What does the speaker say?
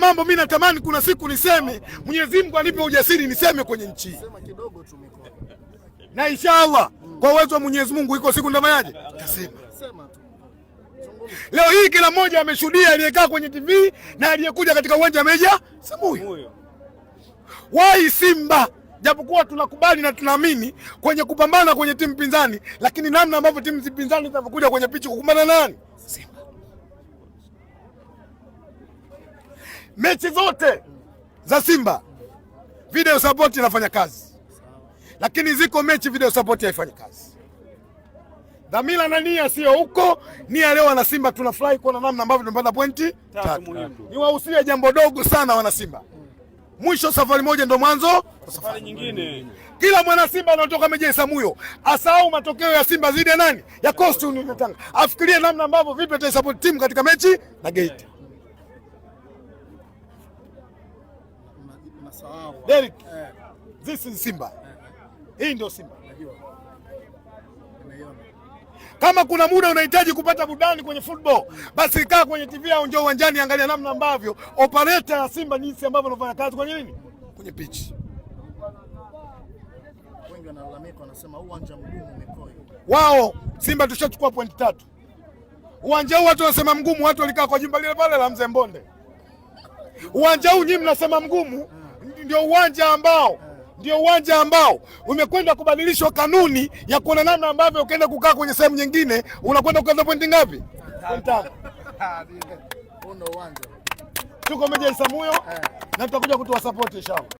mambo mimi natamani kuna siku niseme, Mwenyezi Mungu anipe ujasiri niseme kwenye nchi. Sema kidogo tu mikono. Na inshallah kwa uwezo wa Mwenyezi Mungu iko siku ndamayaje? Tasema. Sema tu. Leo hii kila mmoja ameshuhudia, aliyekaa kwenye TV na aliyekuja katika uwanja wa Meja Samuyo. Wai Simba, japokuwa tunakubali na tunaamini kwenye kupambana kwenye timu pinzani, lakini namna ambavyo timu pinzani zinapokuja kwenye pichi kukumbana nani? Simba. Mechi zote za Simba video support inafanya kazi, lakini ziko mechi video support haifanyi kazi. Dhamira na nia sio huko. Nia leo wana Simba tunafurahi kuona namna ambavyo tumepata pointi 3. Niwahusie jambo dogo sana wana Simba. Mwisho safari moja ndo mwanzo safari nyingine. Kila mwana Simba anatoka Meja Samuyo asahau matokeo ya Simba zidi ya nani? Ya Coastal Union Tanga. Afikirie namna ambavyo vipi atasupport timu katika mechi na Geita. Derek, this is Simba. Hii ndio Simba. Kama kuna muda unahitaji kupata burudani kwenye football, basi kaa kwenye TV au njoo uwanjani, angalia namna ambavyo operator ya Simba jinsi ambavyo anafanya kazi kwenye nini? Kwenye pitch. Wengi wanalalamika wanasema uwanja mgumu umekoi. Wao Simba tushachukua pointi 3. Uwanja huu watu wanasema mgumu, watu walikaa kwa jumba lile pale la Mzee Mbonde. Uwanja huu nyinyi mnasema mgumu, ndio uwanja ambao umekwenda kubadilishwa kanuni ya kuona namna ambavyo ukienda kukaa kwenye sehemu nyingine unakwenda kukata pointi ngapi? 5. Uwanja. Tuko Meja Samuyo na tutakuja kutoa support inshallah.